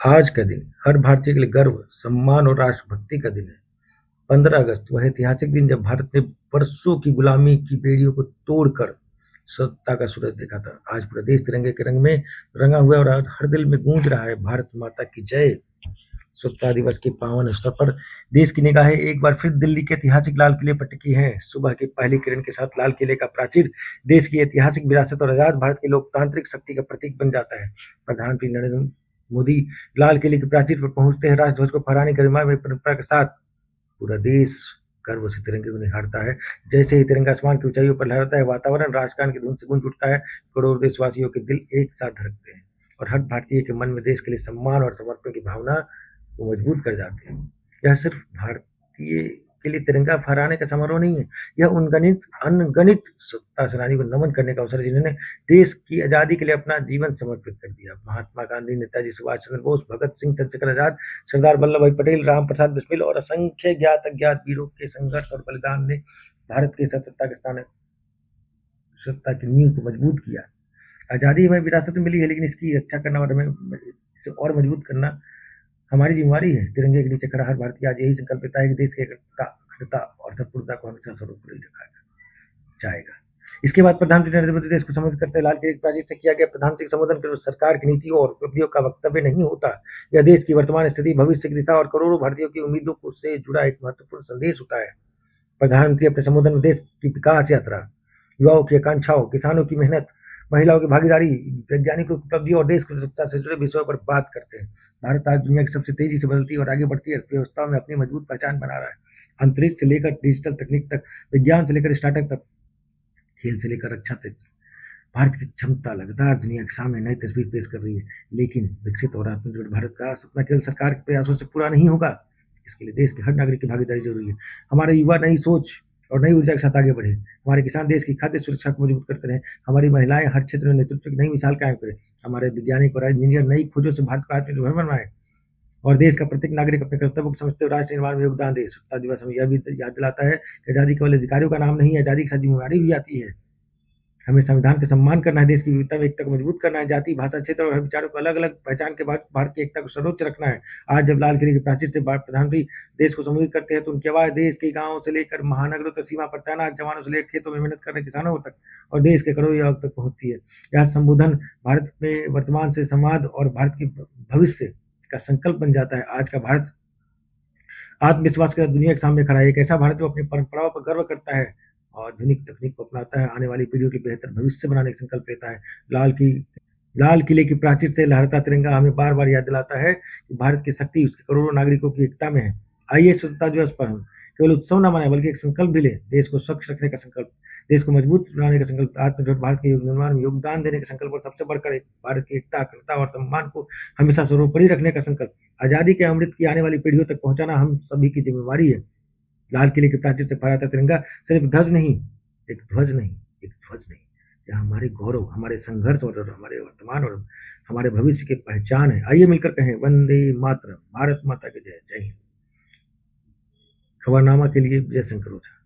आज का दिन हर भारतीय के लिए गर्व, सम्मान और राष्ट्रभक्ति का दिन है। 15 अगस्त वह ऐतिहासिक दिन जब भारत ने वर्षों की गुलामी की बेड़ियों को तोड़कर स्वतंत्रता का सूरज देखा था। आज पूरा देश तिरंगे के रंग में रंगा हुआ है और हर दिल में गूंज रहा है भारत माता की जय। स्वतंत्रता दिवस के पावन अवसर पर देश की निगाहें एक बार फिर दिल्ली के ऐतिहासिक लाल किले पर टिकी हैं। सुबह की पहली किरण के साथ लाल किले का प्राचीर देश की ऐतिहासिक विरासत और आजाद भारत की लोकतांत्रिक शक्ति का प्रतीक बन जाता है। प्रधानमंत्री नरेंद्र मोदी लाल किले के प्राचीर पर पहुंचते हैं। राष्ट्रध्वज को फहराने की गरिमा में परंपरा के साथ पूरा देश गर्व से तिरंगे को निहारता है। जैसे ही तिरंगा आसमान की ऊंचाइयों पर लहराता है, वातावरण राजगान की धुन से गूंज उठता है। करोड़ों देशवासियों के दिल एक साथ धड़कते हैं और हर भारतीय के मन में देश के लिए सम्मान और समर्पण की भावना को मजबूत कर जाते हैं। यह सिर्फ भारतीय के लिए तिरंगा फहराने का समारोह नहीं है, यह अनगणित स्वतंत्रता सेनानी को नमन करने का अवसर है जिन्होंने देश की आजादी के लिए अपना जीवन समर्पित कर दिया। महात्मा गांधी, नेताजी सुभाष चंद्र बोस, भगत सिंह, चंद्रशेखर आजाद, सरदार वल्लभ भाई पटेल, राम प्रसाद बिस्मिल और असंख्य ज्ञात अज्ञात वीरों के संघर्ष और बलिदान ने भारत की स्वतंत्रता की नींव को मजबूत किया। आजादी हमें विरासत में मिली है, लेकिन इसकी रक्षा करना और हमें इसे और मजबूत करना हमारी जिम्मेवारी है। तिरंगे के नीचे खड़ा हर भारतीय आज यही संकल्प लेता है कि देश की एकता, अखंडता और संपूर्णता को हमेशा सर्वोपरि रखा जाएगा। इसके बाद प्रधानमंत्री नरेंद्र मोदी देश को संबोधित करते हैं। लाल किले की प्राचीर से किया गया प्रधानमंत्री संबोधन केवल सरकार की नीतियों और उपलब्धियों का वक्तव्य नहीं होता, यह देश की वर्तमान स्थिति, भविष्य की दिशा और करोड़ों भारतीयों की उम्मीदों को से जुड़ा एक महत्वपूर्ण संदेश होता है। प्रधानमंत्री अपने संबोधन में देश की विकास यात्रा, युवाओं की आकांक्षाओं, किसानों की मेहनत, महिलाओं की भागीदारी, वैज्ञानिकों की उपलब्धि और देश की सुरक्षा से जुड़े विषयों पर बात करते हैं। भारत आज दुनिया की सबसे तेजी से बदलती और आगे बढ़ती अर्थव्यवस्था में अपनी मजबूत पहचान बना रहा है। अंतरिक्ष से लेकर डिजिटल तकनीक तक, विज्ञान से लेकर स्टार्टअप तक, खेल से लेकर रक्षा तक, भारत की क्षमता लगातार दुनिया के सामने नई तस्वीर पेश कर रही है। लेकिन विकसित और आत्मनिर्भर भारत का सपना केवल सरकार के प्रयासों से पूरा नहीं होगा, इसके लिए देश के हर नागरिक की भागीदारी जरूरी है। हमारे युवा नई सोच और नई ऊर्जा के साथ आगे बढ़े, हमारे किसान देश की खाद्य सुरक्षा को मजबूत करते रहे, हमारी महिलाएं हर क्षेत्र में नेतृत्व की नई मिसाल कायम करें, हमारे वैज्ञानिक और इंजीनियर नई खोजों से भारत को आत्मनिर्भर बनाए और देश का प्रत्येक नागरिक अपने कर्तव्य को समझते हुए राष्ट्र निर्माण में योगदान दे। स्वतंत्रता दिवस हमें यह भी याद दिलाता है कि आजादी केवल अधिकारियों का नाम नहीं है, आजादी के साथ जिम्मेदारी भी आती है। हमें संविधान का सम्मान करना है, देश की विविधता में एकता को मजबूत करना है, जाति, भाषा, क्षेत्र और विचारों को अलग अलग पहचान के बाद भारत की एकता को सर्वोच्च रखना है। आज जब लाल किले की प्राचीर से प्रधानमंत्री देश को संबोधित करते हैं तो उनकी आवाज देश के गांवों से लेकर महानगरों तक, सीमा पर तैनात जवानों से लेकर खेतों में मेहनत करने किसानों तक और देश के करोड़ों युवाओं तक पहुंचती है। यह संबोधन भारत में वर्तमान से संवाद और भारत की भविष्य का संकल्प बन जाता है। आज का भारत आत्मविश्वास के साथ दुनिया के सामने खड़ा है, एक ऐसा भारत जो अपनी परंपराओं पर गर्व करता है और आधुनिक तकनीक को अपनाता है, आने वाली पीढ़ियों के बेहतर भविष्य बनाने का संकल्प लेता है। लाल किले की प्राचीर से लहरता तिरंगा हमें बार बार याद दिलाता है कि भारत की शक्ति उसके करोड़ों नागरिकों की एकता में है। आइए स्वतंत्रता दिवस पर हम केवल उत्सव न मनाए बल्कि एक संकल्प भी ले, देश को स्वच्छ रखने का संकल्प, देश को मजबूत बनाने का संकल्प, आत्मनिर्भर भारत के निर्माण में योगदान देने का संकल्प और सबसे बढ़कर भारत की एकता, अखंडता और सम्मान को हमेशा सर्वोपरि रखने का संकल्प। आजादी के अमृत की आने वाली पीढ़ियों तक पहुंचाना हम सभी की जिम्मेवारी है। लाल किले के प्राचीर से फहराता तिरंगा सिर्फ ध्वज नहीं, एक ध्वज नहीं, एक ध्वज नहीं, यह हमारे गौरव, हमारे संघर्ष और हमारे वर्तमान और हमारे भविष्य की पहचान है। आइए मिलकर कहें वंदे मातरम, भारत माता की जय। जय हिंद। खबरनामा के लिए विजय शंकर ओझा।